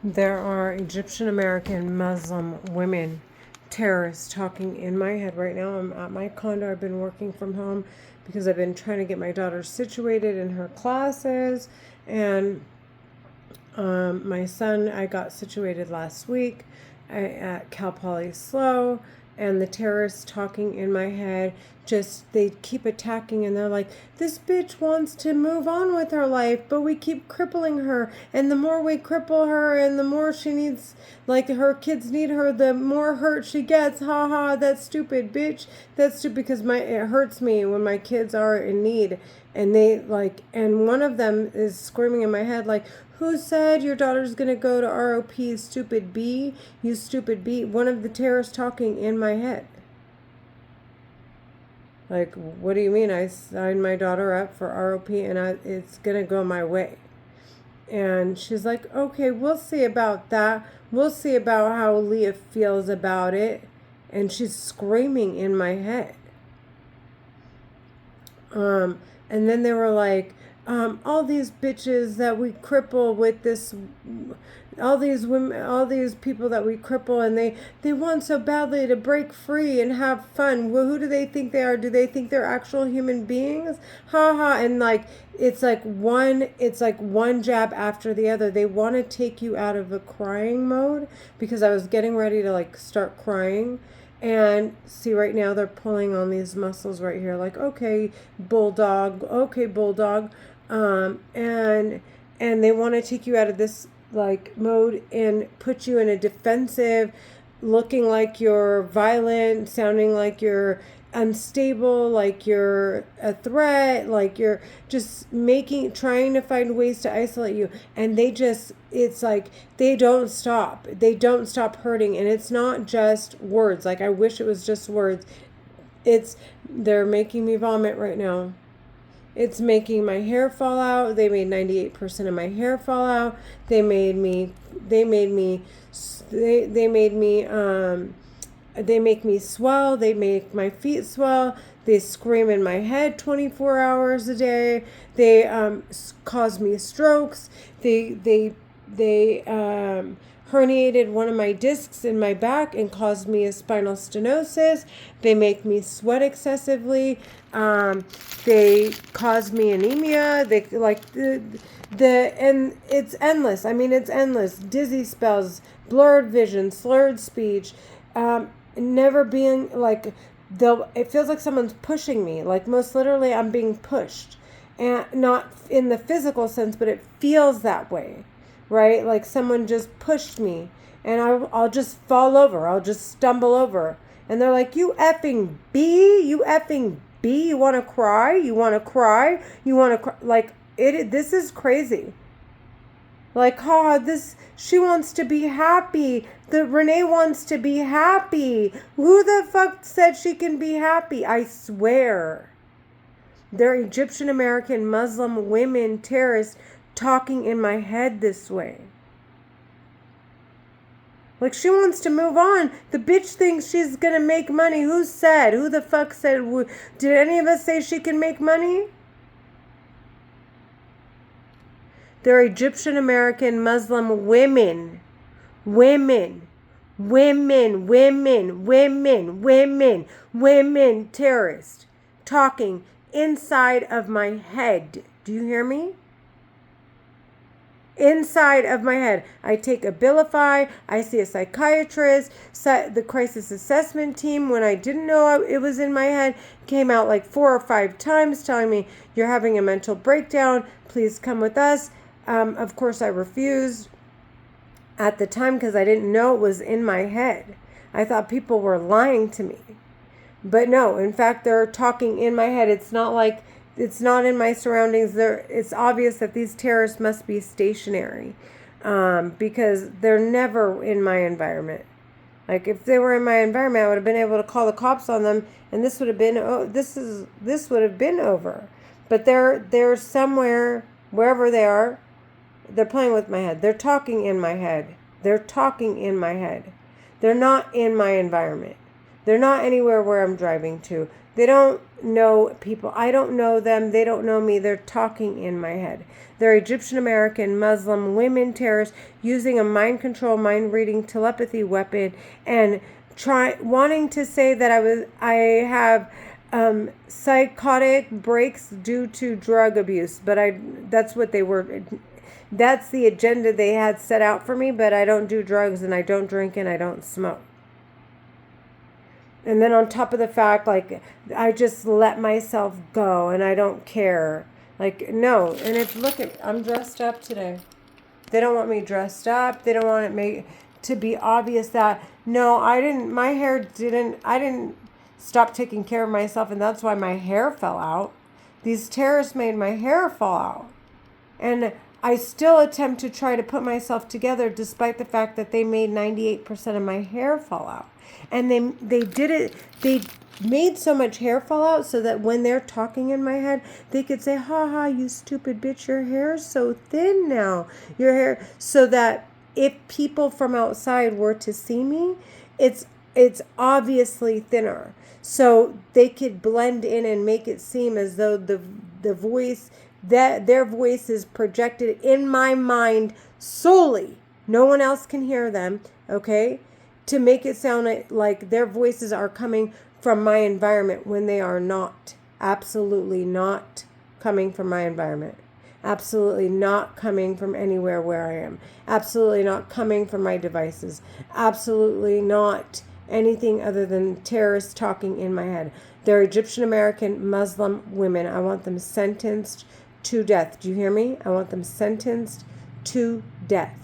There are Egyptian American Muslim women terrorists talking in my head right now. I'm at my condo. I've been working from home because I've been trying to get my daughter situated in her classes. And my son, I got situated last week at Cal Poly SLO, and the terrorists talking in my head, just they keep attacking, and they're like, this bitch wants to move on with her life, but we keep crippling her, and the more we cripple her and the more she needs, like her kids need her, the more hurt she gets. Ha ha, that's stupid, bitch. That's stupid, because it hurts me when my kids are in need. And they like, and one of them is screaming in my head like, who said your daughter's gonna go to ROP, stupid B? You stupid B. One of the terrorists talking in my head. Like, what do you mean? I signed my daughter up for ROP and it's gonna go my way. And she's like, okay, we'll see about that. We'll see about how Leah feels about it. And she's screaming in my head. And then they were like, all these bitches that we cripple with this, all these women, all these people that we cripple, and they want so badly to break free and have fun. Well, who do they think they are? Do they think they're actual human beings? Ha ha. And like, it's like one jab after the other. They want to take you out of a crying mode, because I was getting ready to like start crying. And see, right now they're pulling on these muscles right here, like, okay, bulldog, and they want to take you out of this like mode and put you in a defensive, looking like you're violent, sounding like you're unstable, like you're a threat, like you're just trying to find ways to isolate you. And it's like they don't stop hurting. And it's not just words. Like, I wish it was just words. They're making me vomit right now. It's making my hair fall out. They made 98% of my hair fall out. They make me swell. They make my feet swell. They scream in my head 24 hours a day. They cause me strokes. They herniated one of my discs in my back and caused me a spinal stenosis. They make me sweat excessively. They cause me anemia. They like and it's endless. I mean, it's endless. Dizzy spells, blurred vision, slurred speech. Never being like, it feels like someone's pushing me. Like, most literally, I'm being pushed, and not in the physical sense, but it feels that way, right? Like someone just pushed me, and I'll just fall over. I'll just stumble over, and they're like, you effing B, you want to cry? You want to cry? You want to cry? Like, this is crazy. Like, she wants to be happy. Renee wants to be happy. Who the fuck said she can be happy? I swear. They're Egyptian American Muslim women terrorists talking in my head this way. Like, she wants to move on. The bitch thinks she's gonna make money. Who the fuck said? Did any of us say she can make money? They're Egyptian American Muslim women terrorists talking inside of my head. Do you hear me? Inside of my head. I take Abilify. I see a psychiatrist. The crisis assessment team, when I didn't know it was in my head, came out like 4 or 5 times telling me, you're having a mental breakdown. Please come with us. Of course, I refused at the time because I didn't know it was in my head. I thought people were lying to me. But no, in fact, they're talking in my head. It's not in my surroundings. It's obvious that these terrorists must be stationary, because they're never in my environment. Like, if they were in my environment, I would have been able to call the cops on them, and this would have been over. But they're somewhere, wherever they are. They're playing with my head. They're talking in my head. They're not in my environment. They're not anywhere where I'm driving to. They don't know people. I don't know them. They don't know me. They're talking in my head. They're Egyptian American Muslim women terrorists using a mind control, mind reading, telepathy weapon, and wanting to say that I have psychotic breaks due to drug abuse. But that's what they were. That's the agenda they had set out for me. But I don't do drugs, and I don't drink, and I don't smoke. And then on top of the fact, like, I just let myself go and I don't care. Like, no. And look at, I'm dressed up today. They don't want me dressed up. They don't want it to be obvious that, no, I didn't stop taking care of myself. And that's why my hair fell out. These terrorists made my hair fall out. And I still attempt to try to put myself together despite the fact that they made 98% of my hair fall out. And they did it, they made so much hair fall out so that when they're talking in my head, they could say, ha ha, you stupid bitch, your hair's so thin now. Your hair, so that if people from outside were to see me, it's obviously thinner. So they could blend in and make it seem as though the voice, that their voice is projected in my mind solely. No one else can hear them, okay? To make it sound like their voices are coming from my environment when they are not. Absolutely not coming from my environment. Absolutely not coming from anywhere where I am. Absolutely not coming from my devices. Absolutely not anything other than terrorists talking in my head. They're Egyptian American Muslim women. I want them sentenced to death. Do you hear me? I want them sentenced to death.